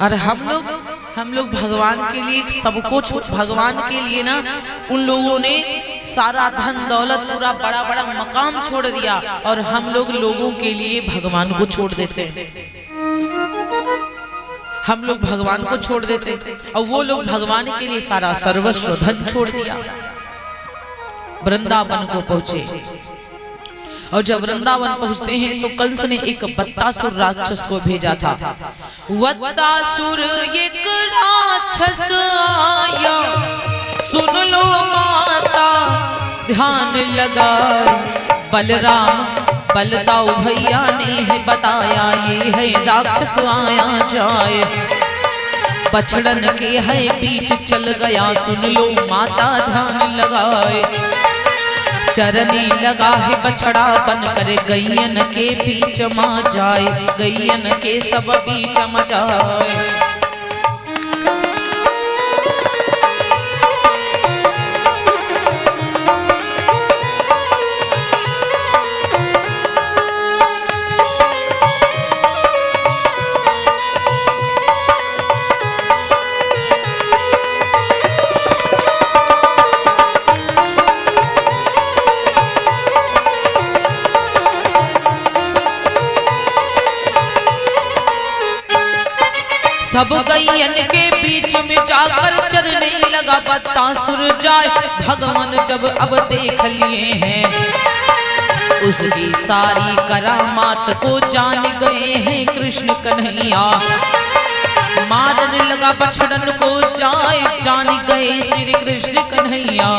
और हम लोग भगवान के लिए सब कुछ, भगवान के लिए ना उन लोगों ने सारा धन दौलत पूरा बड़ा बड़ा मकान छोड़ दिया, और हम लोग लोगों के लिए भगवान को छोड़ देते हैं। हम लोग भगवान को छोड़ देते और वो लोग भगवान के लिए सारा सर्वस्व धन छोड़ दिया। वृंदावन को पहुंचे, और जब वृंदावन पहुंचते हैं तो कंस ने एक बत्तासुर राक्षस को भेजा था। बत्तासुर एक राक्षस आया, सुन लो माता ध्यान लगा। बलराम बलदाऊ भैया ने है बताया, ये है राक्षस आया जाए। बछड़न के है बीच चल गया, सुन लो माता ध्यान लगाए। चरनी लगा है बछड़ा बन कर, गैयन के बीच मा जाए। गैयन के सब बीच मा जाए। सब गैयन के बीच में जाकर चरने लगा बत्तासुर जाए। भगवान जब अब देख लिए हैं, उसकी सारी करामात को जान गए हैं कृष्ण कन्हैया। मारने लगा बछड़न को जाए, जान गए श्री कृष्ण कन्हैया।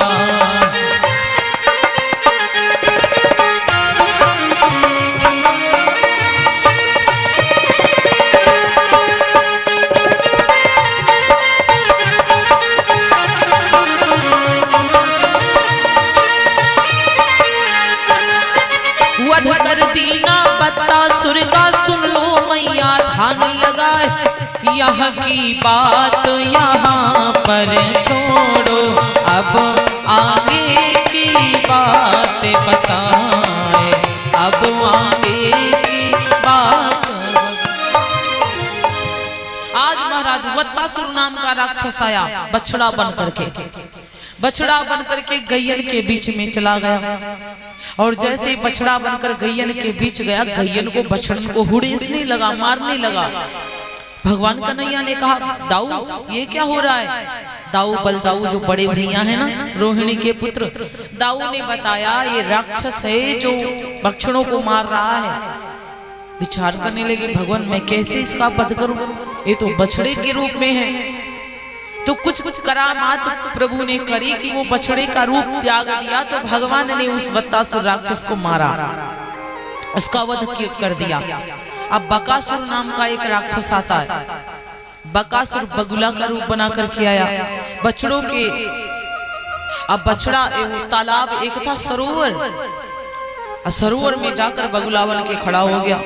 कर दीना बत्तासुर का, सुन लो मैया ध्यान लगाए। यहाँ की बात यहाँ पर छोड़ो, अब आगे की बात बताए। अब आगे की बात। आज महाराज बत्तासुर नाम का राक्षस आया बछड़ा बन करके गैयन के बीच में चला गया। और जैसे बछड़ा बनकर गैयन के बीच गया, गैयन को बछड़न को हुड़ेसने लगा, मारने लगा। भगवान कन्हैया ने कहा, दाऊ ये क्या हो रहा है? दाऊ बलदाऊ जो बड़े भैया है ना, रोहिणी के पुत्र, दाऊ ने बताया ये राक्षस है जो बछड़ों को मार रहा है। विचार करने लगे, भगवान मैं कैसे इसका वध करूं? ये तो बछड़े के रूप में है। तो कुछ करामात प्रभु ने करी कि वो बछड़े का रूप त्याग दिया, तो भगवान ने उस बत्तासुर राक्षस को मारा, उसका वध कर दिया। अब बकासुर नाम का एक राक्षस आता है। बकासुर बगुला का रूप बना करके आया बछड़ों के। अब बछड़ा तालाब एक था सरोवर, सरोवर में जाकर बगुला बन के खड़ा हो गया।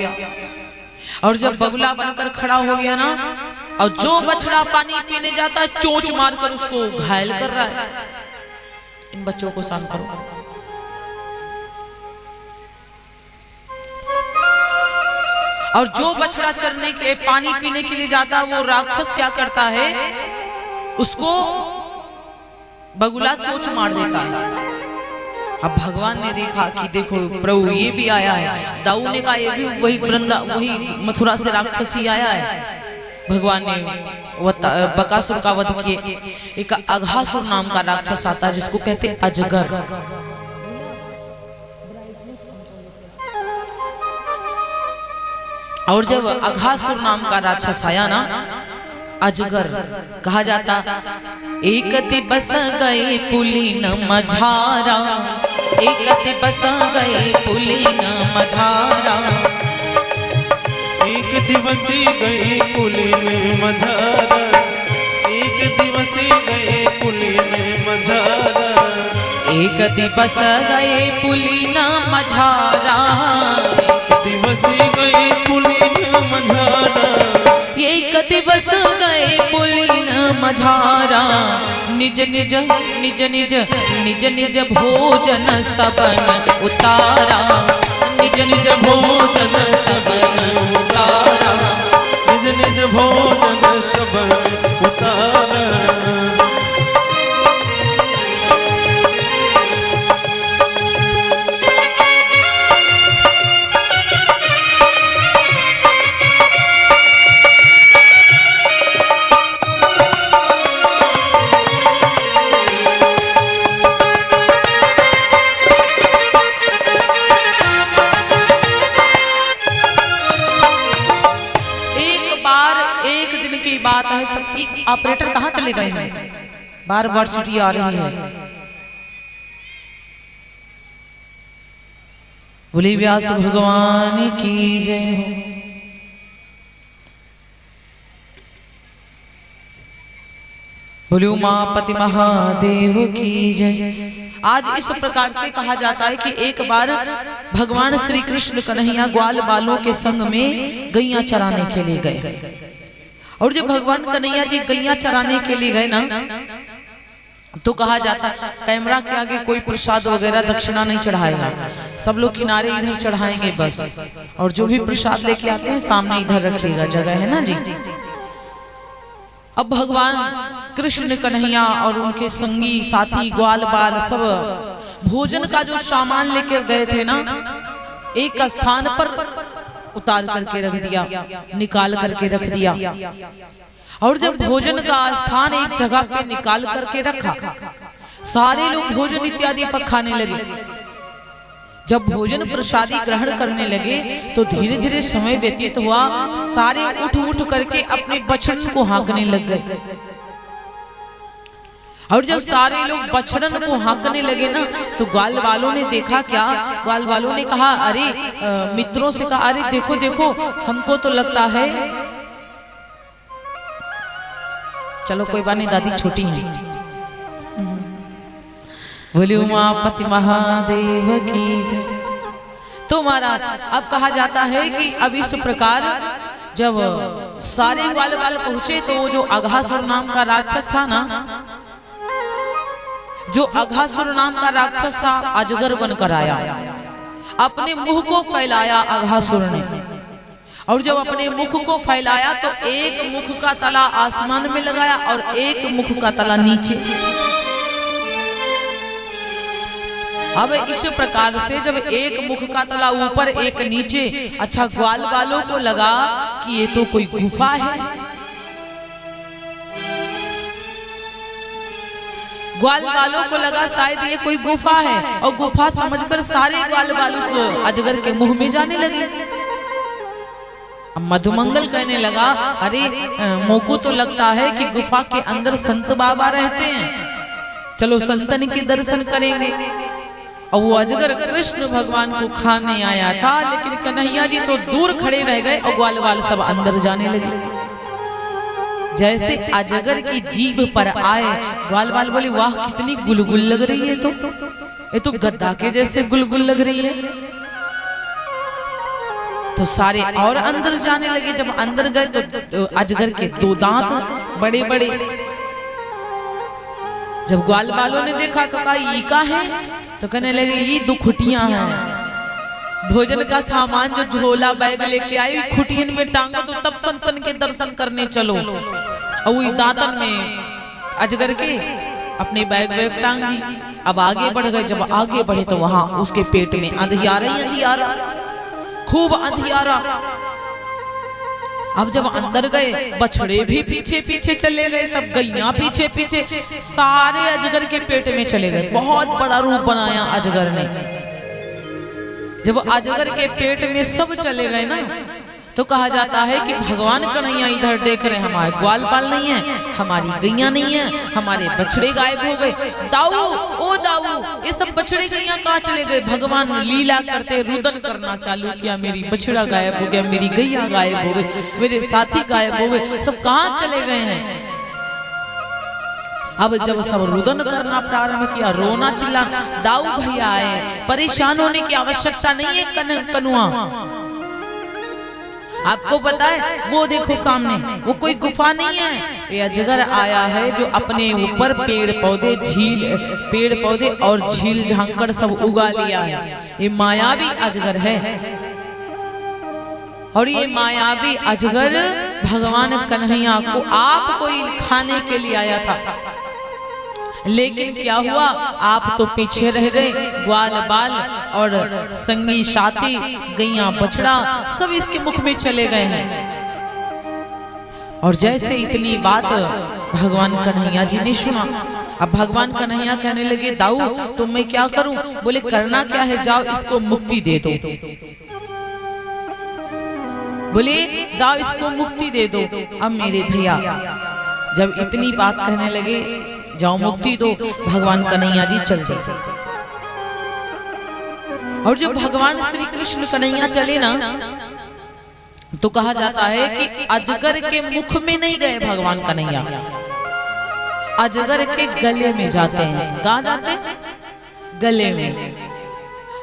और जब बगुला बनकर खड़ा हो गया ना, और जो बछड़ा पानी पीने जाता है चोंच मारकर उसको घायल कर रहा है। इन बच्चों को शांत करो। और जो बछड़ा चरने के पानी पीने के लिए जाता है, वो राक्षस क्या करता है, उसको बगुला चोंच मार देता है। अब भगवान ने देखा कि देखो प्रभु ये भी आया है। दाऊ ने कहा ये भी वही मथुरा से राक्षस ही आया है। भगवान ने बकासुर का वध किए। एक अघासुर नाम का राक्षस आता है जिसको कहते हैं अजगर। और जब अघासुर नाम का राक्षस आया ना, अजगर कहा जाता, एक दिवस गए पुलिन मझारा, एक दिवस गए पुलिन मझारा, एक दिवसी गए पुलिन मझारा, एक दिवसी गए पुलिन मझारा, एक दिवस गए पुलिन मझारा, दिवसी गए पुलिन मझारा, एक दिवस गए पुलिन मझारा, निज निज निज निज निज निज भोजन सबन उतारा, निज निज भोजन सबन उतारा, निज निज भोजन एक दिन की बात है, सब ऑपरेटर कहाँ चले गए हैं, बार बार सीटी आ रही है। बोले व्यास भगवान की जय हो। बोले उमापति महादेव की जय। आज इस प्रकार से कहा जाता है कि एक बार भगवान श्री कृष्ण कन्हैया ग्वाल बालों के संग में गैया चराने के लिए गए। और जब भगवान कन्हैया जी गैया चराने के लिए गए ना, तो कहा जाता कैमरा के आगे कोई प्रसाद वगैरह दक्षिणा नहीं चढ़ाएगा, सब लोग किनारे इधर चढ़ाएंगे बस, और जो भी प्रसाद लेके आते हैं सामने इधर रखिएगा, जगह है ना जी। अब भगवान कृष्ण कन्हैया और उनके संगी साथी ग्वाल बाल सब भोजन का जो सामान लेकर गए थे ना, एक स्थान पर उतार करके रख दिया, निकाल करके रख दिया। और जब भोजन का स्थान एक जगह पे निकाल करके रखा, सारे लोग भोजन इत्यादि पर खाने लगे। जब भोजन प्रसादी ग्रहण करने लगे तो धीरे धीरे समय व्यतीत हुआ, सारे उठ उठ करके अपने बछड़न को हाँकने लग गए। और जब सारे लोग बछड़न को हाँकने लगे ना, तो ग्वाल वालों ने देखा, क्या ग्वाल वालों ने कहा, अरे मित्रों से कहा, अरे देखो देखो, हमको तो लगता है, चलो कोई बात नहीं, दादी छोटी है। बोले उमापति महादेव की जय। तो महाराज अब कहा जाता है कि अब इस प्रकार जब सारे ग्वाल बाल पहुंचे, तो वो जो अघासुर नाम का राक्षस था ना, जो अघासुर नाम का राक्षस था, अजगर बनकर आया, अपने मुंह को फैलाया अघासुर ने। और जब अपने मुख को फैलाया तो एक मुख का तला आसमान में लगाया और एक मुख का तला नीचे। अब इस प्रकार से जब एक मुख का तला ऊपर एक नीचे, अच्छा ग्वाल वालों को लगा कि ये तो कोई गुफा है। ग्वाल वालों को लगा शायद ये कोई गुफा है, और गुफा समझकर सारे ग्वाल वालों अजगर के मुंह में जाने लगे। अब मधुमंगल कहने लगा, अरे मोको तो लगता है कि गुफा के अंदर संत बाबा रहते हैं, चलो संतन के दर्शन करेंगे। और वो अजगर कृष्ण भगवान को खाने आया था, लेकिन कन्हैया जी तो दूर खड़े रह गए और ग्वाल वाल सब अंदर जाने लगे। जैसे अजगर की जीभ पर आए, ग्वाल वाल बोले, वाह कितनी गुलगुल लग रही है, ये तो गद्दा के जैसे गुलगुल लग रही है। तो सारे और अंदर जाने लगे। जब अंदर गए तो अजगर के दो दांत बड़े बड़े। जब ग्वाल वालों ने देखा तो कहा, ये का है? तो कहने लगे, ये दो खुटियां हैं, भोजन का सामान जो झोला बैग लेके आई, खुटियन में टांगो तो तब संतन के दर्शन करने चलो। और वही दांतन में अजगर के अपने बैग वैग टांगी। अब आगे बढ़ गए। जब आगे बढ़े तो वहां उसके पेट में अंधियारा ही अंधियारा, खूब अंधियारा। अब जब अंदर गए, बछड़े भी पीछे पीछे चले गए, सब गैया पीछे पीछे, सारे अजगर के पेट में चले गए। बहुत बड़ा रूप बनाया अजगर ने। जब अजगर के पेट में सब चले गए ना, तो कहा जाता है कि भगवान कन्हैया इधर देख रहे, हमारे ग्वाल बाल नहीं है, हमारी गैया नहीं है, हमारे बछड़े गायब हो गए। दाऊ, ओ दाऊ, ये सब बछड़े गैया कहाँ चले गए? भगवान लीला करते रुदन करना चालू किया, मेरी बछड़ा गायब हो गया, मेरी गैया गायब हो गई, मेरे साथी गायब हो गए, सब कहाँ चले गए हैं? अब जब सब रुदन करना प्रारंभ किया, रोना चिल्लाना, दाऊ भैया आए, परेशान होने की आवश्यकता नहीं है कनुआ। आपको पता है, वो देखो सामने, वो कोई गुफा नहीं है, ये अजगर आया है जो अपने ऊपर पेड़ पौधे और झील झांकड़ सब उगा लिया है। ये मायावी अजगर है। और ये मायावी अजगर भगवान कन्हैया को आपको खाने के लिए आया था। लेकिन क्या हुआ, आप तो पीछे रह गए, ग्वाल बाल और संगी साथी गैया बछड़ा सब इसके मुख में चले गए हैं। और जैसे इतनी बात भगवान कन्हैया जी ने सुना, अब भगवान कन्हैया कहने लगे, दाऊ तो मैं क्या करूं? बोले, करना क्या है, जाओ इसको मुक्ति दे दो। बोले जाओ इसको मुक्ति दे दो। अब मेरे भैया जब इतनी बात कहने लगे जाओ मुक्ति दो, भगवान कन्हैया जी चल गए। और जब भगवान श्री कृष्ण कन्हैया चले ना तो कहा जाता है कि अजगर के मुख में नहीं गए भगवान कन्हैया, अजगर के गले में जाते हैं। कहाँ जाते हैं? गले में।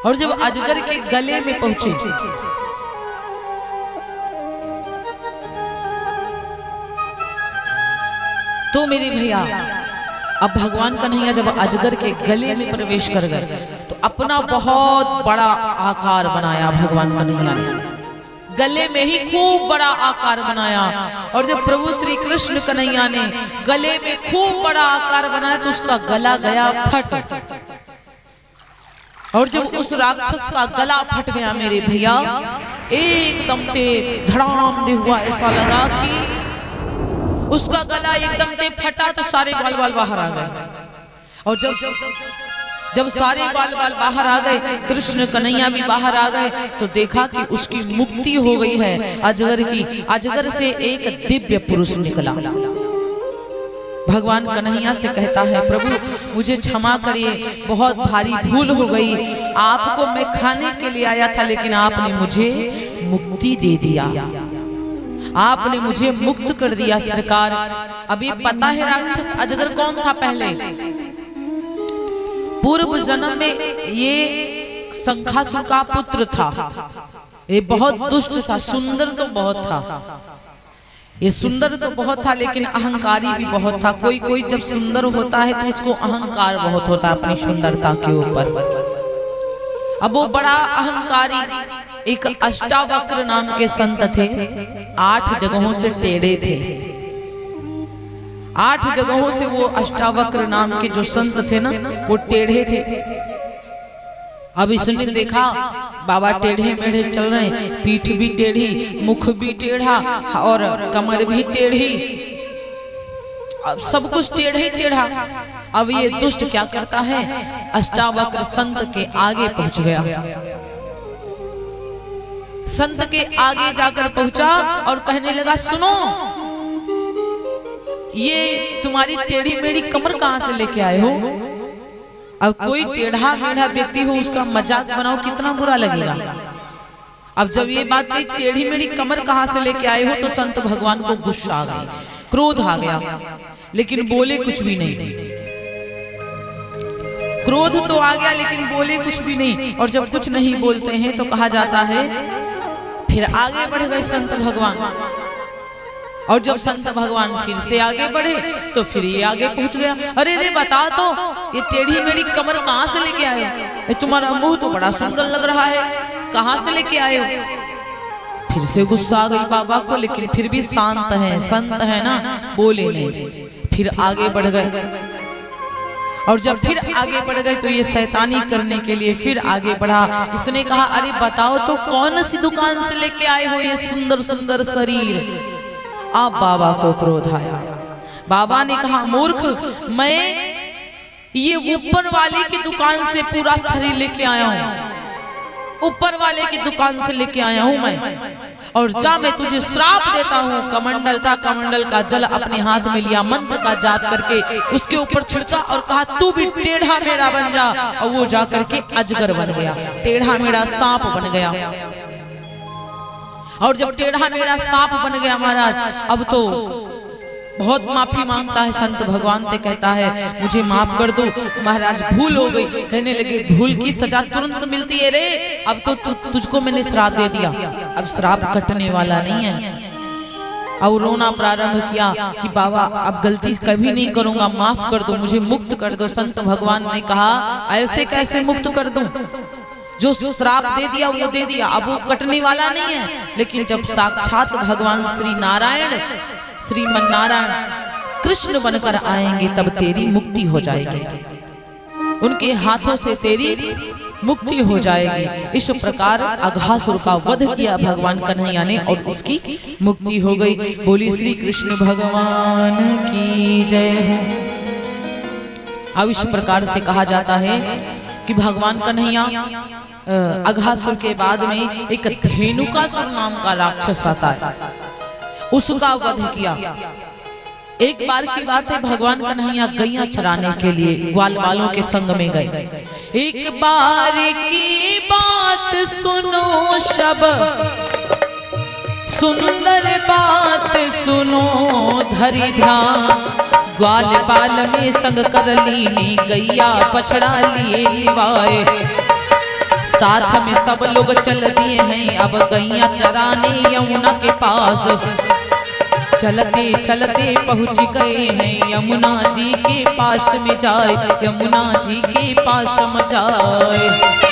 और जब अजगर के गले में पहुंचे तो मेरे भैया अब भगवान कन्हैया जब अजगर के गले में प्रवेश कर गए तो अपना बहुत बड़ा आकार बनाया भगवान कन्हैया ने, गले में ही खूब बड़ा आकार बनाया। और जब प्रभु श्री कृष्ण कन्हैया ने गले में खूब बड़ा आकार बनाया तो उसका गला गया फट। और जब उस राक्षस का गला फट गया मेरे भैया एकदम ते धड़ाम दे हुआ, ऐसा लगा कि उसका गला एकदम ते फटा तो सारे बाल बाल बाहर आ गए। और जब सारे बाल बाल बाहर आ गए, कृष्ण कन्हैया भी बाहर आ गए तो देखा कि उसकी मुक्ति हो गई है अजगर की। अजगर से एक दिव्य पुरुष निकला। भगवान कन्हैया से कहता है प्रभु मुझे क्षमा करिए, बहुत भारी भूल हो गई। आपको मैं खाने के लिए आया था लेकिन आपने मुझे मुक्ति दे दिया, आपने मुझे मुक्त कर दिया सरकार। अभी पता है राक्षस अजगर कौन था? पहले पूर्व जन्म में ये शंखासुर का पुत्र था। ये बहुत दुष्ट था, सुंदर तो बहुत था, ये सुंदर तो बहुत था लेकिन अहंकारी भी बहुत था। कोई कोई जब सुंदर होता है तो उसको अहंकार बहुत होता है अपनी सुंदरता के ऊपर। अब वो बड़ा अहंकारी, एक अष्टावक्र नाम के संत थे, 8 जगहों से टेढ़े थे। 8 जगहों से वो अष्टावक्र नाम के जो संत थे ना वो टेढ़े थे। अब इसने देखा बाबा टेढ़े मेढ़े चल रहे हैं, पीठ भी टेढ़ी, मुख भी टेढ़ा और कमर भी टेढ़ी, अब सब कुछ टेढ़ा ही टेढ़ा। अब ये दुष्ट क्या करता है, अष्टावक्र संत के आगे पहुंच गया। संत के आगे जाकर पहुंचा और कहने लगा सुनो, ये तुम्हारी टेढ़ी मेढ़ी कमर कहां से लेके आए हो? अब कोई टेढ़ा मेढ़ा व्यक्ति हो उसका मजाक बनाओ, कितना बुरा लगेगा। अब जब ये बात कही टेढ़ी मेढ़ी कमर कहां से लेके आए हो तो संत भगवान को गुस्सा आ गया, क्रोध आ गया, लेकिन बोले कुछ भी नहीं। क्रोध तो आ गया लेकिन बोले कुछ भी नहीं। और जब कुछ नहीं बोलते हैं तो कहा जाता है फिर आगे बढ़ गए संत भगवान। और जब संत भगवान फिर से आगे बढ़े तो फिर ये आगे पहुंच गया। अरे रे बता तो ये टेढ़ी मेढ़ी कमर कहां से लेके आए हो? तुम्हारा मुंह तो बड़ा सुंदर लग रहा है, कहां से लेके आए हो? फिर से गुस्सा आ गई बाबा को, लेकिन फिर भी शांत है, संत है ना, बोले नहीं। फिर आगे बढ़ गए और जब फिर आगे बढ़ गए तो ये शैतानी करने के लिए फिर आगे बढ़ा। इसने कहा अरे बताओ तो कौन सी दुकान से लेके आए हो ये सुंदर सुंदर शरीर? अब बाबा को क्रोध आया। बाबा ने कहा मूर्ख, मैं ये ऊपर वाले की दुकान से पूरा शरीर लेके आया हूँ, ऊपर वाले की दुकान से लेके आया हूँ मैं। और जा मैं तुझे श्राप देता हूँ। कमंडल था, कमंडल का जल अपने हाथ में लिया, मंत्र का जाप करके उसके ऊपर छिड़का और कहा तू भी टेढ़ा मेढ़ा बन जा। और वो जा करके अजगर बन गया, टेढ़ा मेढ़ा सांप बन गया। और जब टेढ़ा मेढ़ा सांप बन गया महाराज, अब तो बहुत माफी मांगता है संत भगवान से, कहता है मुझे माफ कर दो महाराज, भूल हो गई। कहने लगे भूल की सजा तुरंत मिलती है रे, अब तो तुझको मैंने श्राप दे दिया, अब श्राप कटने वाला नहीं है। अब रोना प्रारंभ किया कि बाबा अब गलती कभी नहीं करूंगा, माफ कर दो, मुझे मुक्त कर दो। संत भगवान ने कहा ऐसे कैसे मुक्त कर दूं, जो श्राप दे दिया वो दे दिया, अब वो कटने वाला नहीं है। लेकिन जब साक्षात भगवान श्री नारायण, श्रीमन नारायण कृष्ण बनकर आएंगे तब तेरी मुक्ति हो जाएगी, उनके हाथों से तेरी मुक्ति हो जाएगी। इस प्रकार अघासुर का वध किया भगवान कन्हैया ने और उसकी मुक्ति हो गई। बोली श्री कृष्ण भगवान की जय हो। अब इस प्रकार से कहा जाता है कि भगवान कन्हैया अघासुर के बाद में एक धेनुकासुर नाम का राक्षस आता है, उसका वध किया। एक बार की बात है, भगवान कन्हैया गैया चराने के लिए ग्वाल वालों के संग में गए। एक बार की बात सुनो सब, सुंदर बात सुनो धरि ध्यान, ग्वाल बाल में संग कर लीनी गैया पछड़ा लिए लिवाए, साथ में सब लोग चल दिए हैं अब गैया चराने यमुना के पास। चलते चलते पहुंच गए हैं यमुना जी के पास में जाए, यमुना जी के पास में जाए।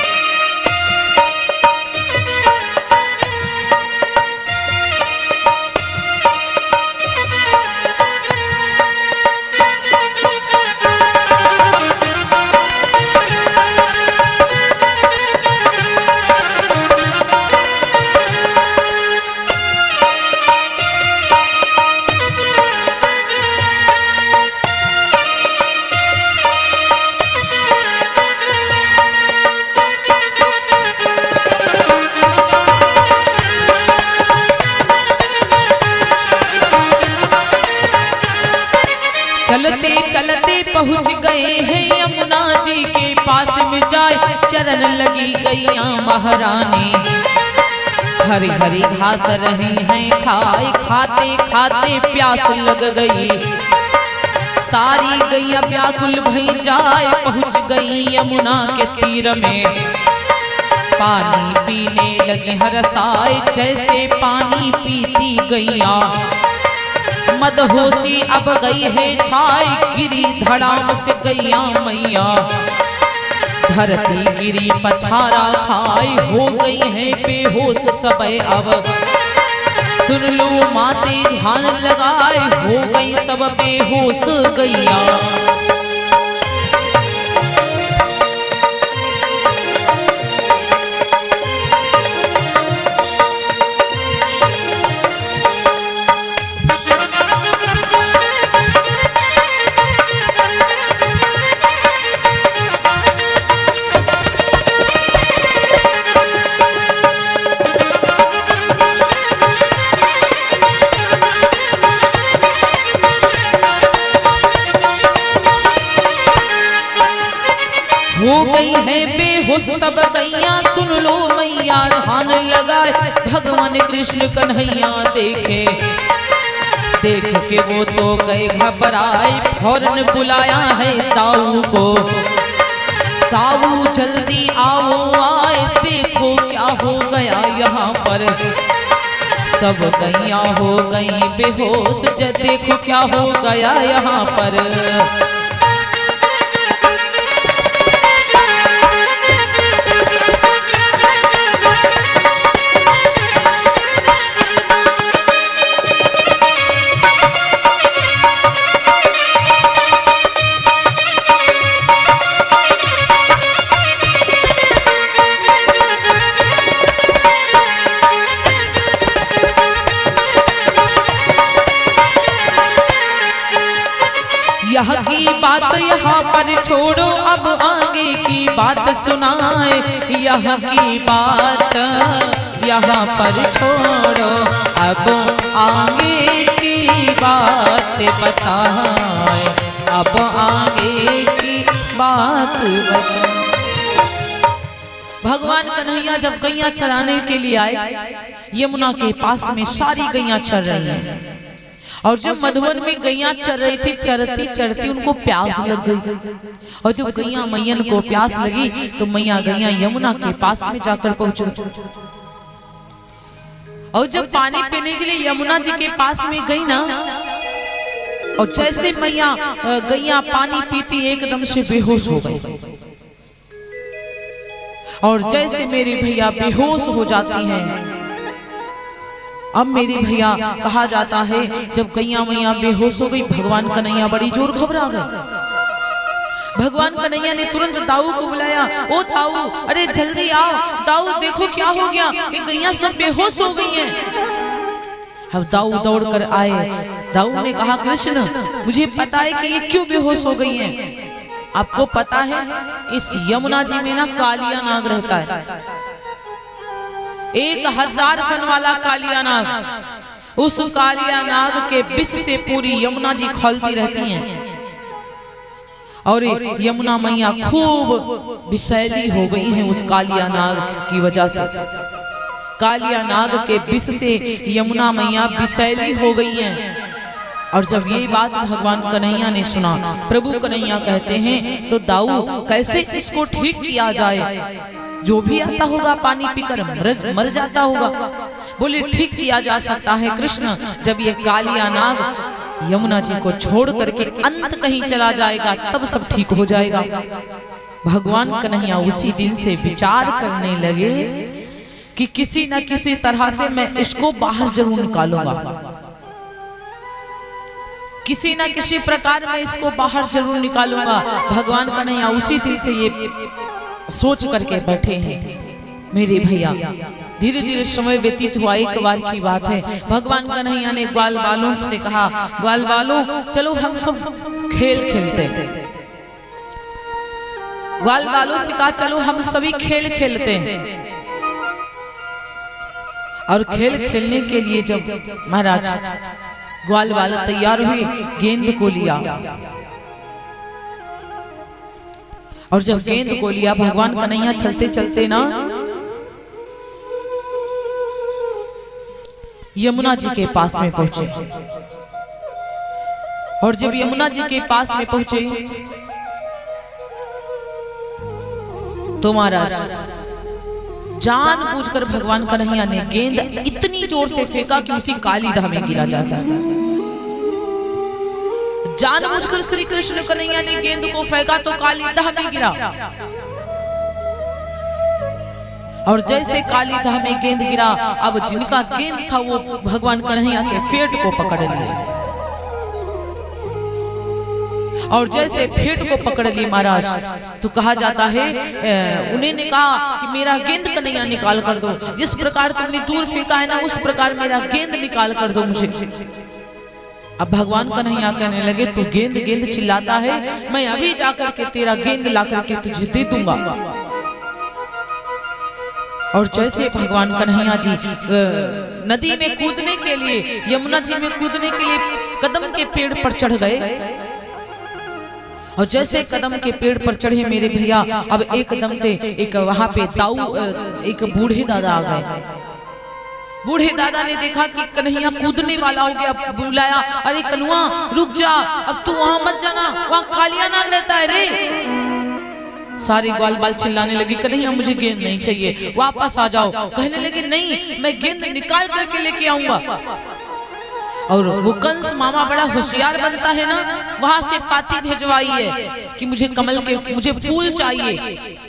चलते चलते पहुंच गए हैं यमुना जी के पास में जाए, चरण लगी गैया महारानी, हरी हरी घास रही हैं खाए, खाते खाते प्यास लग गई, सारी गैया व्याकुल भई जाए, पहुंच गई यमुना के तीर में, पानी पीने लगे हरसाए, जैसे पानी पीती गैया, मदहोशी अब गई है छाई, गिरी धड़ाम से गैया मैया, धरती गिरी पछारा खाई, हो गई है बेहोश सब अब, सुन लो माते ध्यान लगाए, हो गई सब बेहोश गैया। हो गई है बेहोश सब गैया, सुन लो मैया ध्यान लगाए, भगवान कृष्ण कन्हैया देखे, देख के वो तो गए घबराए, फौरन बुलाया है ताऊ को, ताऊ जल्दी आओ आए, देखो क्या हो गया यहाँ पर, सब गैया हो गई बेहोश, जब देखो क्या हो गया यहाँ पर। यह की बात यहाँ पर छोड़ो, अब आगे की बात सुनाए, यह की बात यहाँ पर छोड़ो, अब आगे की बात बताए, अब आगे की बात बताए। भगवान कन्हैया जब गैया चराने के लिए आए, यमुना के पास में सारी गैया चर रही हैं, और जब मधुवन में गैया चर रही थी, चरती चरती उनको प्यास लग गई, और जब गैया मैयन को प्यास लगी तो मैया गैया यमुना के पास में जाकर पहुंच गई, और जब पानी पीने के लिए यमुना जी के पास में गई ना, और जैसे मैया गैया पानी पीती एकदम से बेहोश हो गई, और जैसे मेरे भैया बेहोश हो जाती हैं। अब मेरी भैया कहा जाता है जब गैया मैया बेहोश हो गई, भगवान कन्हैया बड़ी जोर घबरा गए। भगवान कन्हैया ने तुरंत दाऊ को बुलाया, ओ दाऊ, अरे जल्दी आओ, दाऊ देखो क्या हो गया, ये गैया सब बेहोश हो गई हैं। अब दाऊ दौड़ कर आए, दाऊ ने कहा कृष्ण मुझे पता है कि ये क्यों बेहोश हो गई हैं, आपको पता है इस यमुना जी में ना कालिया नाग रहता है, 1000 फन वाला कालिया नाग। उस कालिया नाग के विष से पूरी यमुना जी खौलती रहती हैं और यमुना मैया खूब विषैली हो गई हैं उस कालिया नाग की वजह से। कालिया नाग के विष से यमुना मैया विषैली हो गई हैं। और जब ये बात भगवान कन्हैया ने सुना, प्रभु कन्हैया कहते हैं तो दाऊ कैसे इसको ठीक किया जाए, जो भी आता होगा पानी पीकर मर जाता होगा। बोले ठीक किया जा सकता है कृष्ण, जब ये कालिया नाग यमुना जी को छोड़ करके अंत कहीं चला जाएगा तब सब ठीक हो जाएगा। भगवान कन्हैया उसी दिन से विचार करने लगे कि किसी न किसी तरह से मैं इसको बाहर जरूर निकालूंगा, किसी न किसी प्रकार में इसको बाहर जरूर निकालूंगा। भगवान कन्हैया उसी दिन से ये सोच करके बैठे हैं। मेरे भैया धीरे धीरे समय व्यतीत हुआ। एक बार की बात है, भगवान कन्हैया ने ग्वाल बालों से कहा, ग्वाल बालों चलो हम सब खेल खेलते हैं। ग्वाल बालों से कहा चलो हम सभी खेल खेलते हैं। और खेल खेलने के लिए जब महाराज ग्वाल बाल तैयार हुए, गेंद को लिया और जब गेंद को लिया भगवान कन्हैया चलते चलते ना यमुना जी के पास में पहुंचे। और जब यमुना जी के पास में पहुंचे तो महाराज जानबूझकर भगवान कन्हैया ने गेंद इतनी जोर से फेंका कि उसी काली धा में गिरा जाता। जानबूझकर श्री कृष्ण कन्हैया ने गेंद को फेंका तो काली धा में गिरा। और जैसे काली धा में गेंद गिरा, अब जिनका गेंद था वो भगवान कन्हैया के फेट को पकड़ लिए। और जैसे फेट को पकड़ ली महाराज तो कहा जाता है उन्हें ने कहा कि मेरा गेंद कन्हैया निकाल कर दो, जिस प्रकार तुमने दूर फेंका है ना उस प्रकार मेरा गेंद निकाल कर दो मुझे। अब भगवान कन्हैया कहने लगे तू गेंद गेंद चिल्लाता है, मैं अभी जाकर के तेरा गेंद ला करके तुझे दे दूंगा। और जैसे भगवान कन्हैया जी नदी में कूदने के लिए, यमुना जी में कूदने के लिए कदम के पेड़ पर चढ़ गए। और जैसे कदम के पेड़ पर चढ़े मेरे भैया, अब एकदम से एक वहां पे दाऊ एक बूढ़े दादा आ गए। बूढ़े दादा ने देखा कि कन्हैया कूदने वाला हो गया, बुलाया, अरे कन्हुआ रुक जा, अब तू वहां मत जाना, वहां कालिया नाग रहता है रे। सारे ग्वाल बाल चिल्लाने लगी, कन्हैया मुझे गेंद नहीं चाहिए, वापस आ जाओ। कहने लगे नहीं, मैं गेंद निकाल करके लेके आऊंगा। और वो कंस मामा बड़ा होशियार बनता है ना, वहां से पाती भेजवाई है कि मुझे कमल के, मुझे फूल चाहिए,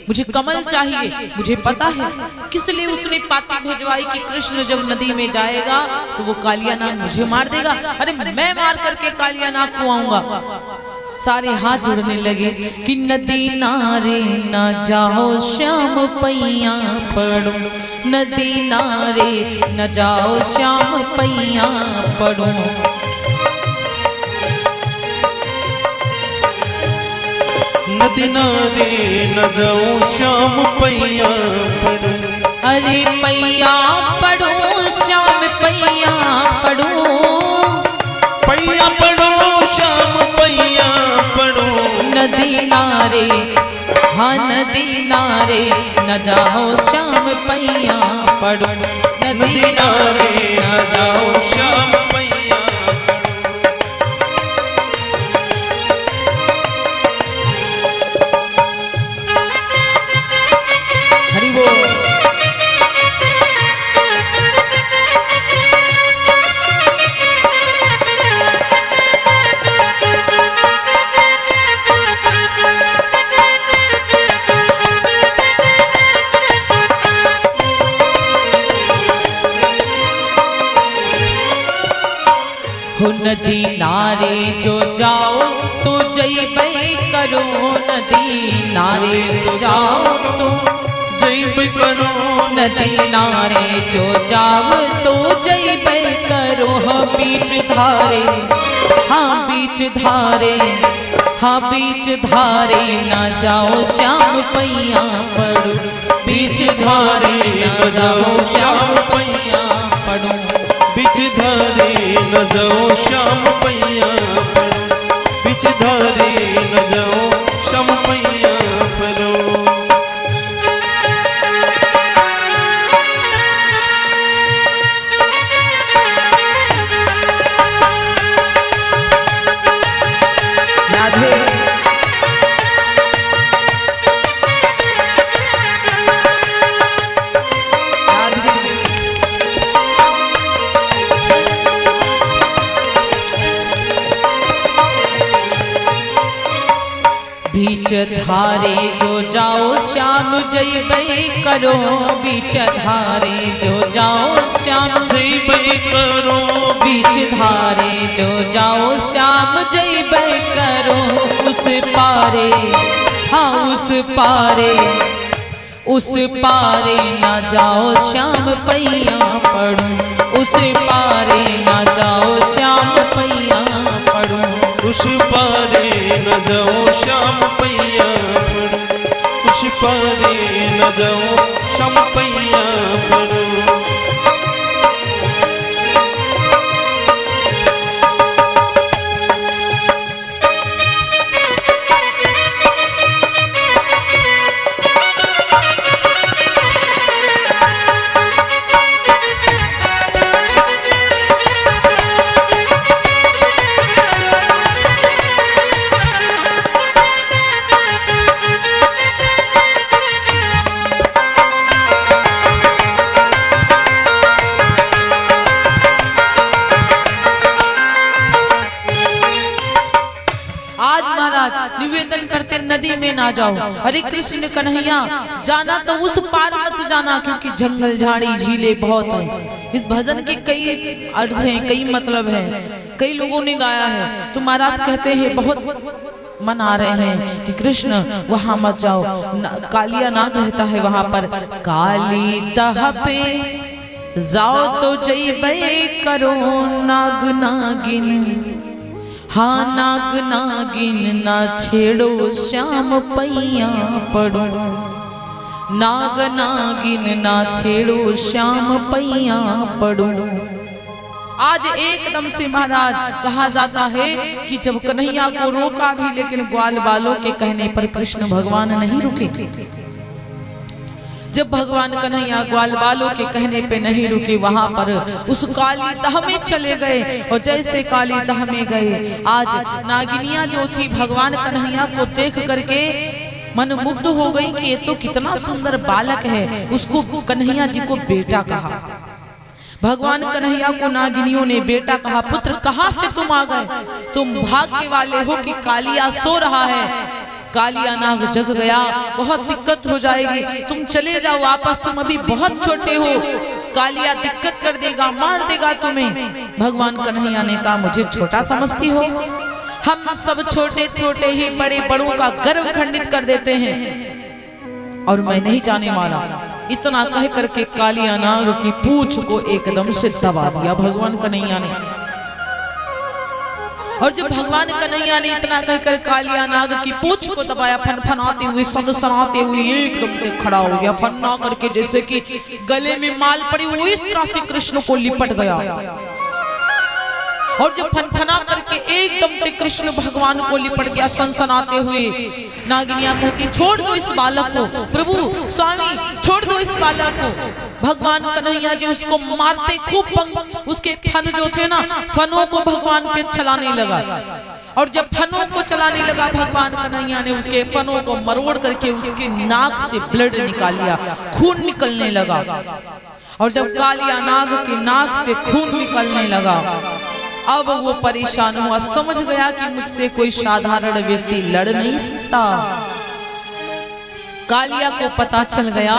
मुझे कमल चाहिए। मुझे पता है किस लिए उसने पाती भेजवाई कि कृष्ण जब नदी में जाएगा तो वो कालिया नाग मुझे मार देगा। अरे मैं मार करके कालिया नाग को आऊंगा। सारे हाथ जोड़ने लगे कि नदी नारे ना जाओ श्याम पैया पड़ो, नदी नारे न जाओ श्याम पैया पड़ो। नदी नारे न जाओ श्याम पैया पड़ो, अरे पैया पड़ो श्याम पैया पड़ो, पैया पड़ो श्याम पैया पड़ो। नदी नारे हाँ नदी नारे न जाओ श्याम पैया पड़ो, नदी नारे न जाओ श्याम पैया पड़ो। हरि बोल। नदी नारे जो जाओ तो जइबै करो, नदी नारे जो जाओ तो जइबै करो, नदी नारे जो जाओ तो जइबै करो। बीच धारे हाँ बीच धारे, हाँ बीच धारे न जाओ श्याम पैया पड़ो, बीच धारे न जाओ श्याम पैया पड़ो, बीच धारे न जाओ श्याम पैया पड़ो, बीच धारे न जाओ श्याम पैया पड़ो। राधे बीच धारे जो जाओ श्याम जइबै करो, बीच धारे जो जाओ श्याम जइबै करो, बीच धारे जो जाओ श्याम जइबै करो, उस पारे, हाँ उस पारे, उस पारे न जाओ श्याम पैया पड़ो, उस पारे न जाओ श्याम पैया पड़ो, उस पारे न जाओ श्याम पैया पड़ो, उस पारे न जाओ श्याम पैया पड़ो। निवेदन करते नदी में ना जाओ, हरे कृष्ण कन्हैया जाना तो उस पार मत जाना, क्योंकि जंगल झाड़ी झीलें बहुत हैं। इस भजन के कई अर्थ हैं, कई मतलब हैं, कई लोगों ने गाया है। तो महाराज कहते हैं बहुत मना रहे हैं कि कृष्ण वहां मत जाओ, कालिया नाग रहता है वहां पर, काली तह पे जाओ तो जइबै करो नाग नागिन, हाँ नाग नागिन ना छेड़ो श्याम पैया पड़ो, नाग नागिन ना छेड़ो श्याम पैया पड़ो। आज एकदम से महाराज कहा जाता है कि जब कन्हैया को रोका भी, लेकिन ग्वाल बालों के कहने पर कृष्ण भगवान नहीं रुके। जब भगवान कन्हैया ग्वाल बालों के कहने पे नहीं रुके, वहां पर उस काली दह में चले गए। और जैसे काली दह में गए, आज नागिनियां जो थी भगवान कन्हैया को देख करके मन मुग्ध हो गई कि ये तो कितना सुंदर बालक है। उसको कन्हैया जी को बेटा कहा। भगवान कन्हैया को नागिनियों ने बेटा कहा। पुत्र कहाँ से तुम आ गए? तुम भाग्य वाले हो कि कालिया सो रहा है। कालिया नाग जग गया, बहुत दिक्कत हो जाएगी, तुम चले जाओ वापस, तुम अभी बहुत छोटे हो, कालिया दिक्कत कर देगा, मार देगा तुम्हें। भगवान कन्हैया ने कहा मुझे छोटा समझती हो? हम सब छोटे छोटे ही बड़े बड़ों का गर्व खंडित कर देते हैं और मैं नहीं जाने वाला। इतना कह करके कालिया नाग की पूंछ को एकदम से दबा दिया भगवान कन्हैया ने। और जब भगवान कन्हैया ने इतना कहकर कालिया नाग की पूंछ को दबाया, फनफनाते हुए सनसनाते हुए एकदम से खड़ा हो गया, फन्ना करके जैसे कि गले में माल पड़ी वो इस तरह से कृष्ण को लिपट गया। और जब फनफना करके एकदम से कृष्ण भगवान को लिपट गया सनसनाते हुए, नागिनिया कहती छोड़ दो इस बालक को, प्रभु स्वामी छोड़ दो इस बालक को। भगवान कन्हैया जी उसको मारते खूब, पंख उसके फन जो थे ना, फनों को भगवान पे चलाने लगा। और जब फनों को चलाने लगा भगवान कन्हैया ने उसके फनों को मरोड़ करके उसके नाक से ब्लड निकाल लिया, खून निकलने लगा। और जब कालिया नाग के नाक से खून निकलने लगा, अब वो परेशान हुआ, समझ गया कि मुझसे कोई साधारण व्यक्ति लड़ नहीं सकता। कालिया को पता चल गया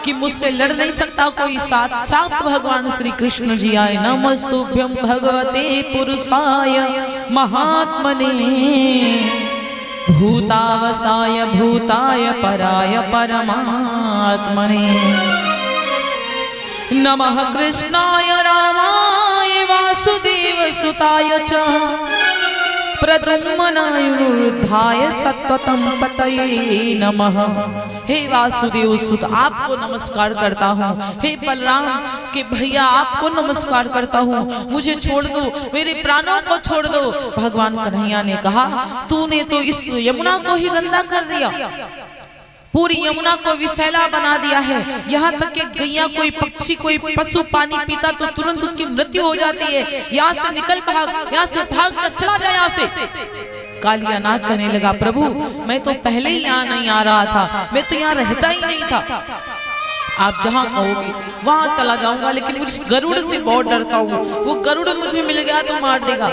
कि मुझसे लड़ नहीं सकता कोई, साक्षात भगवान श्री कृष्ण जी आए। नमस्तुभ्यं भगवते पुरुषाय महात्मने, भूतावसाय भूताय पराय परमात्मने, नमः कृष्णाय रामाय वासुदेव सुताय च, प्रद्युम्नायुर्धाय सत्वतम पतये नमः। हे वासुदेव सुत आपको नमस्कार करता हूँ। हे बलराम के भैया आपको नमस्कार करता हूँ। मुझे छोड़ दो, मेरे प्राणों को छोड़ दो। भगवान कन्हैया ने कहा तूने तो इस यमुना को ही गंदा कर दिया, पूरी यमुना को विषैला बना दिया है। यहाँ तक कि गैया, कोई पक्षी, कोई पशु पानी पीता तो तुरंत उसकी मृत्यु हो जाती है। यहाँ से निकल भाग, यहाँ से भाग कर चला जाए यहाँ से। कालिया नाग कहने लगा प्रभु मैं तो पहले ही यहाँ नहीं आ रहा था, मैं तो यहाँ रहता ही नहीं था। आप जहाँ कहोगे वहां चला जाऊंगा, लेकिन उस गरुड़ से बहुत डरता हूँ। वो गरुड़ मुझे मिल गया तो मार देगा।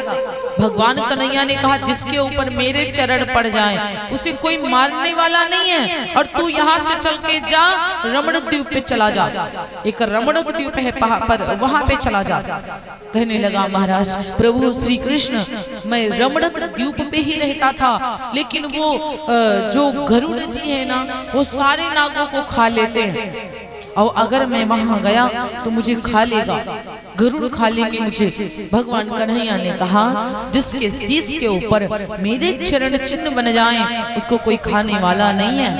भगवान कन्हैया ने कहा जिसके ऊपर मेरे चरण पड़ जाएं उसे कोई मारने वाला नहीं है, और तू यहाँ से चल के जा, रमणक द्वीप पे चला जा। एक रमणक द्वीप है पहाड़ पर, वहां पे चला जा। कहने लगा महाराज प्रभु श्री कृष्ण मैं रमणक द्वीप पे ही रहता था, लेकिन वो जो गरुड़ जी है ना वो सारे नागों को खा लेते हैं, और अगर मैं वहां गया तो मुझे खा लेगा, गरुड़ खा लेंगे मुझे। भगवान कन्हैया ने कहा जिसके शीश के ऊपर मेरे चरण चिन्ह बन जाएं उसको कोई खाने वाला नहीं है।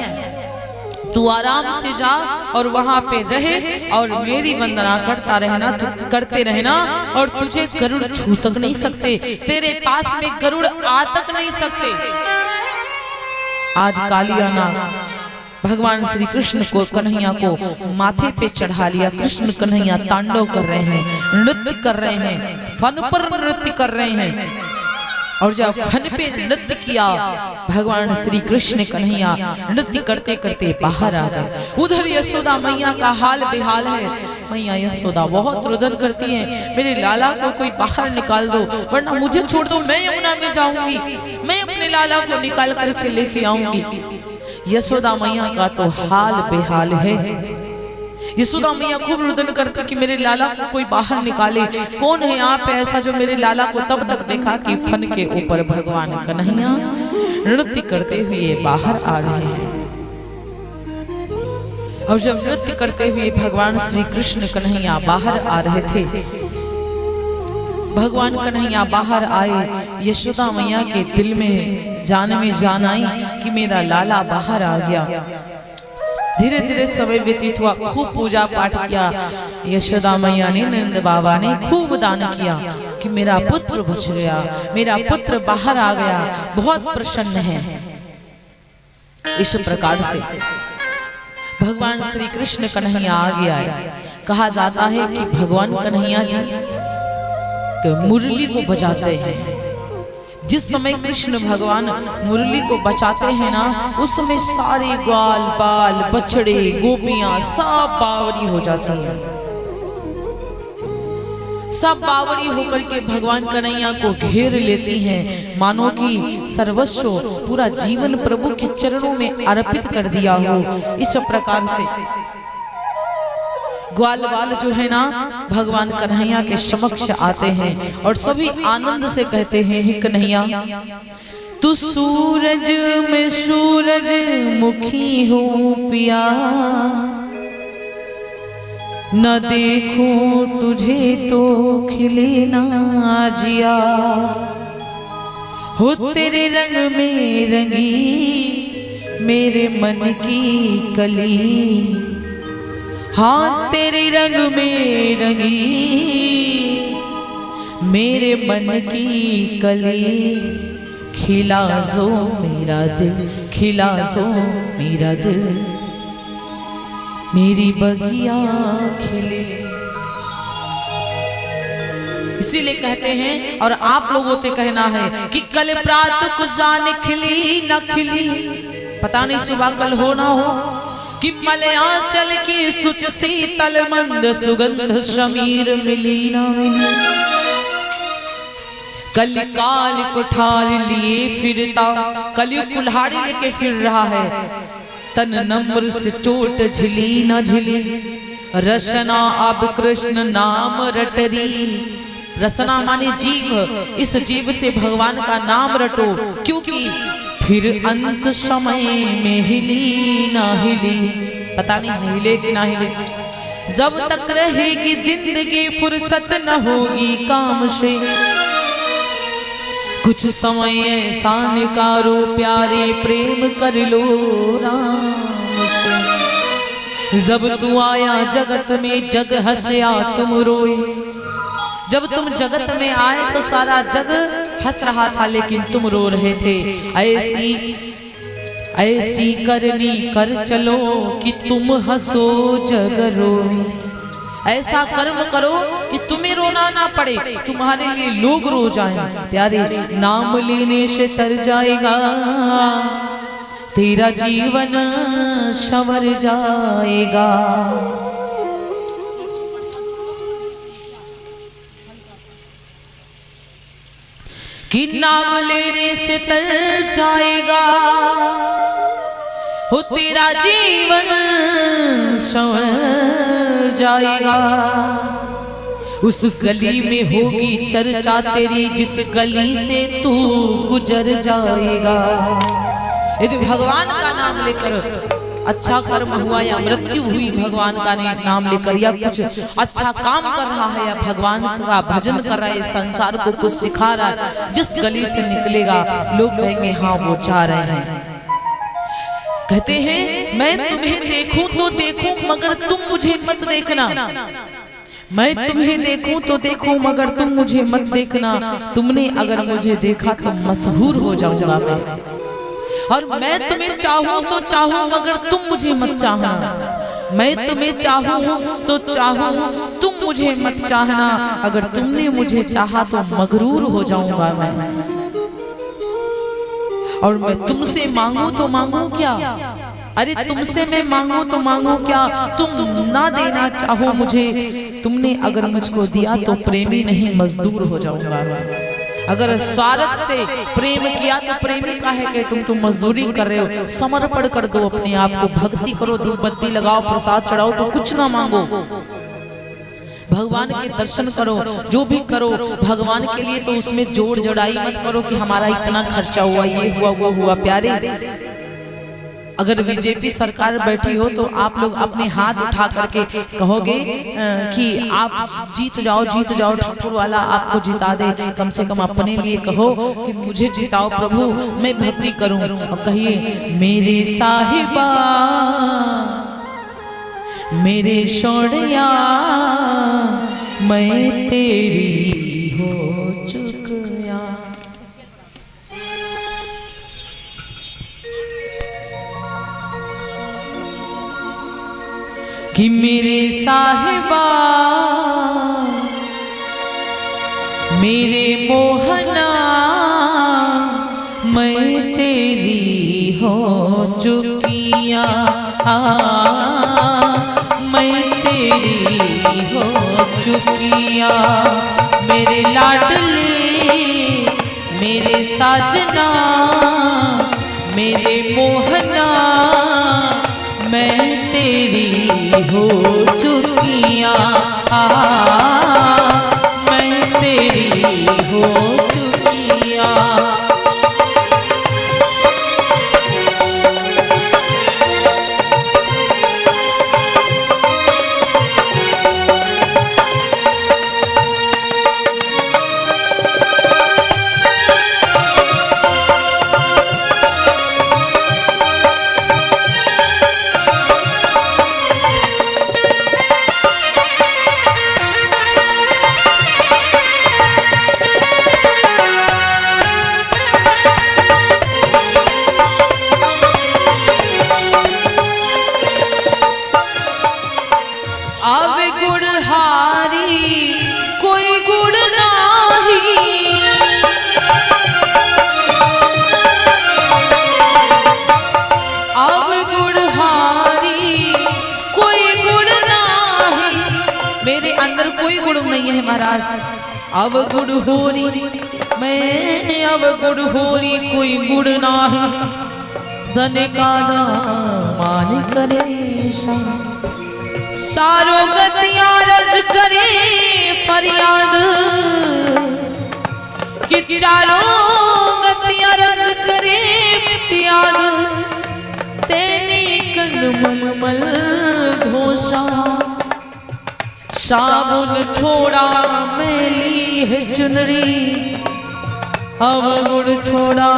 तू आराम से जा और वहां पे रहे और मेरी वंदना करता रहना, तू करते रहना, और तुझे गरुड़ छू तक नहीं सकते, तेरे पास में गरुड़ आ तक नहीं सकते। आज कालिया नाग भगवान श्री कृष्ण को, कन्हैया को माथे पे चढ़ा लिया। कृष्ण कन्हैया तांडव कर रहे हैं, नृत्य कर रहे हैं, फन पर नृत्य कर रहे हैं। और जब फन पे नृत्य किया भगवान श्री कृष्ण कन्हैया नृत्य करते करते बाहर आ गए। उधर यशोदा मैया का हाल बेहाल है। मैया यशोदा बहुत रुदन करती है, मेरे लाला को कोई बाहर निकाल दो वरना मुझे छोड़ दो, मैं यमुना में जाऊंगी, मैं अपने लाला को निकाल करके लेके आऊंगी। यशोदा मैया का तो हाल बेहाल है। यशोदा मैया खूब रुदन करती कि मेरे लाला को कोई बाहर निकाले। कौन है यहाँ पे ऐसा जो मेरे लाला को तब तक देखा कि फन के ऊपर भगवान कन्हैया नृत्य करते हुए बाहर आ रहे हैं। और जब नृत्य करते हुए भगवान श्री कृष्ण कन्हैया बाहर आ रहे थे, भगवान कन्हैया बाहर आए, यशोदा मैया के दिल में जान आई कि मेरा लाला बाहर आ गया। धीरे धीरे समय व्यतीत हुआ, खूब पूजा पाठ किया। यशोदा मैया ने, नंद बाबा ने खूब दान किया कि मेरा पुत्र बच गया, मेरा पुत्र बाहर आ गया, बहुत प्रसन्न है। इस प्रकार से भगवान श्री कृष्ण कन्हैया आ गया है। कहा जाता है कि भगवान कन्हैया जी मुरली को बजाते हैं। जिस समय कृष्ण भगवान मुरली को बचाते हैं ना, उस समय सारे ग्वाल बाल बछड़े गोपियां सब बावरी हो जाती हैं। सब बावरी होकर के भगवान कन्हैया को घेर लेती हैं, मानो कि सर्वस्व पूरा जीवन प्रभु के चरणों में अर्पित कर दिया हो। इस प्रकार से ग्वाल बाल जो है ना भगवान कन्हैया के समक्ष आते हैं और सभी आनंद से कहते हैं हे कन्हैया तू सूरज में सूरज मुखी हो पिया, न देखूं तुझे तो खिले ना जिया, हो तेरे रंग में रंगी मेरे मन की कली, हाँ तेरे रंग में रंगी मेरे मन की कली, खिला जो मेरा दिल, खिला जो मेरा दिल, मेरी बगिया खिले। इसीलिए कहते हैं और आप लोगों से कहना है कि कल प्रात को जान खिली न खिली, पता नहीं सुबह कल हो ना हो, कि मलयाचल की सुच शीतल मंद सुगंध शमीर मिली ना मिली, कल काल कुठार लिए फिरता, कल कुल्हाड़ी लेके फिर रहा है, तन नम्र से चोट झिली न झिली, रसना अब कृष्ण नाम रटरी, रसना माने जीव, इस जीव से भगवान का नाम रटो, क्योंकि फिर अंत समय में हिली ना हिली, पता नहीं हिले कि ना हिले, जब तक रहेगी जिंदगी फुर्सत न होगी काम से, कुछ समय ऐसा निकारो प्यारे प्रेम कर लो राम से। जब तू आया जगत में जग हंसया तुम रोए। जब तुम जगत में आए तो सारा जग हंस रहा था लेकिन तुम रो रहे थे। ऐसी करनी कर चलो कि तुम हंसो जग रोए। ऐसा कर्म करो कि तुम्हें रोना ना पड़े, तुम्हारे लिए लोग रो जाएं। प्यारे नाम लेने से तर जाएगा तेरा जीवन संवर जाएगा। कि नाम लेने से तर जाएगा हो तेरा जीवन संवर जाएगा। उस गली में होगी चर्चा तेरी जिस गली से तू गुजर जाएगा। यदि भगवान का नाम लेकर अच्छा कर्म हुआ या मृत्यु हुई भगवान का नाम लेकर, या कुछ अच्छा काम कर रहा है या भगवान का भजन कर रहा है, संसार को कुछ सिखा रहा है, जिस गली से निकलेगा लोग कहेंगे हाँ वो जा रहे हैं। कहते हैं मैं तुम्हें देखूं तो देखूं मगर तुम मुझे मत देखना। मैं तुम्हें देखूं तो देखूं मगर तुम मुझे मत देखना। तुमने अगर मुझे देखा तो मशहूर हो जाऊंगा मैं। और मैं तुम्हें चाहूं तो चाहूं मगर तुम मुझे मत चाहना। मैं तुम्हें चाहूं तो चाहूं तुम मुझे मत चाहना। अगर तुमने मुझे चाहा तो मगरूर हो जाऊंगा मैं। और मैं तुमसे मांगू तो मांगू क्या? अरे तुमसे मैं मांगू तो मांगू क्या? तुम ना देना चाहो मुझे, तुमने अगर मुझको दिया तो प्रेमी नहीं मजदूर हो जाऊंगा मैं। अगर स्वार्थ से प्रेम किया तो प्रेमी का है कि तुम मजदूरी कर रहे हो। समर्पण कर दो अपने आप को, भक्ति करो, धूप बत्ती लगाओ, प्रसाद चढ़ाओ, तो कुछ ना मांगो। भगवान के दर्शन करो, जो भी करो भगवान के लिए, तो उसमें जोड़ जड़ाई मत करो कि हमारा इतना खर्चा हुआ, ये हुआ वो हुआ। प्यारे अगर बीजेपी सरकार बैठी हो तो आप लोग अपने हाथ उठा करके कहोगे कि आप जीत जाओ, ठाकुर वाला आपको जिता दे। कम से कम अपने लिए कहो कि मुझे जिताओ प्रभु, मैं भक्ति करूं। और कहिए मेरे साहिबा मेरे सोनिया मैं तेरी हो चुकिया। कि मेरे साहिबा मेरे मोहना मैं तेरी हो चुकिया। मैं तेरी हो चुकिया। मेरे लाडले मेरे साजना मेरे मोहना मैं तेरी हो चुकिया। मैं तेरी हो चुकिया। अब गुड़ होरी मैं अब गुड़ होरी कोई गुड़ नाही। धन का मान करे सारो गतियां रज करे फरियाद। कि चारों गतियां रज करे फरियाद। तेनी कन मल मल धोसा साबुन थोड़ा मैली है चुनरी। अवगुण थोड़ा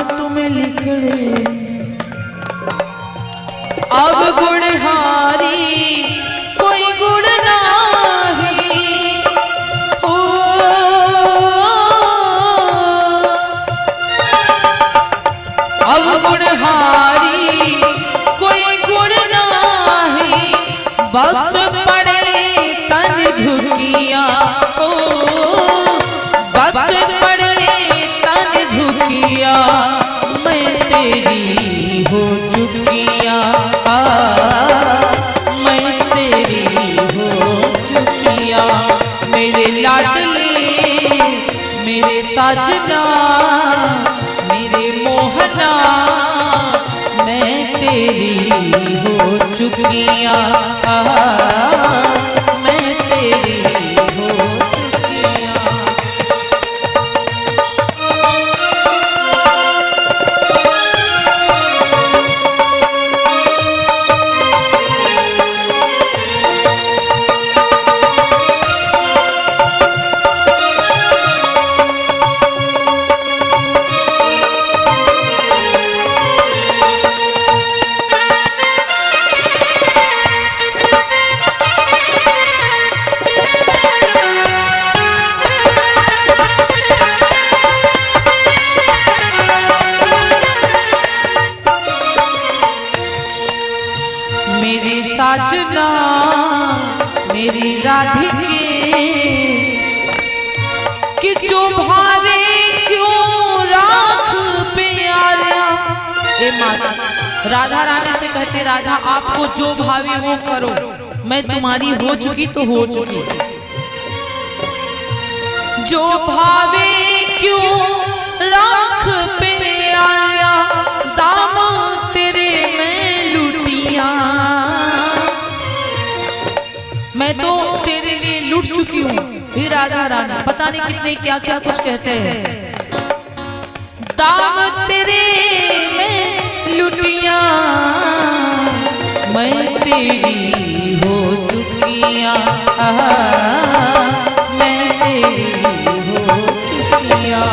तुम्हें लिखड़े, अवगुण हारी कोई गुण नाही। ओ अवगुण हारी कोई गुण नाही, बख्श पड़े तन झुकिया। ओ बख्श पड़े तन झुकिया, मैं तेरी हो चुकिया। मैं तेरी हो चुकिया, मेरे लाडले मेरे साजना मेरे मोहना, मैं तेरी हो चुकिया। मैं तेरी हो चुकिया। मेरी साजना मेरी राधिके, कि जो भावे क्यों राख प्यारा। ए माता राधा रानी से कहते, राधा आपको जो भावे वो करो, मैं तुम्हारी हो चुकी तो हो चुकी। जो भावे क्यों राख प्यारा, दाम तेरे मैं लुटिया। मैं तो तेरे लिए लुट चुकी हूँ हे राधा रानी। पता नहीं कितने क्या क्या कुछ कहते हैं। दाम तेरे मैं लुटिया, मैं तेरी हो चुकिया। मैं तेरी हो चुकिया।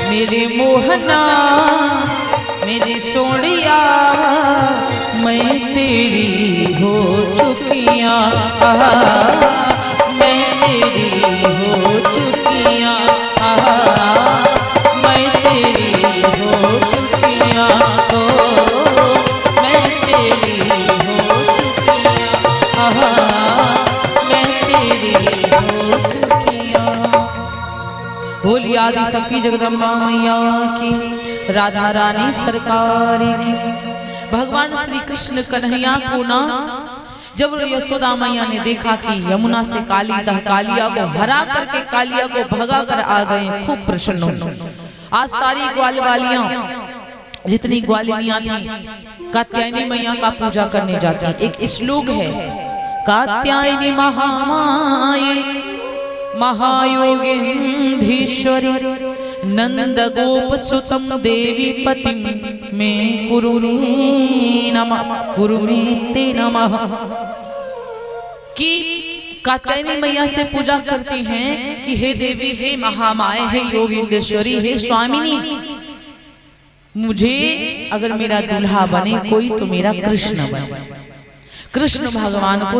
मेरे मोहना मेरी सोनिया, मैं तेरी हो चुकिया। मैं तेरी हो चुकिया। मैं तेरी हो चुकिया। ओ मैं तेरी हो चुकिया। मैं तेरी हो चुकिया। बोलिए आदि शक्ति जगदम्बा मैया की, राधा रानी सरकार की। भगवान श्री कृष्ण कन्हैया को ना जब यशोदा मैया ने देखा कि यमुना से कालिया को हरा करके कालिया को भगा कर आ गए, खूब प्रसन्न हुई। आज सारी ग्वाल वालियां जितनी ग्वालिनियां थी कात्यायनी मैया का पूजा करने जाती। एक श्लोक है, कात्यायनी महामाये महायोगीधीश्वरी नंद गोप सुतम देवी पतिम में कुरुमे नमः कुरुमे ते नमः। कि कात्यायनी मैया से पूजा करती हैं कि हे देवी, हे महामाये, हे योगींद्रेश्वरी, हे स्वामिनी, मुझे अगर मेरा दूल्हा बने कोई तो मेरा कृष्ण बने। कृष्ण भगवान को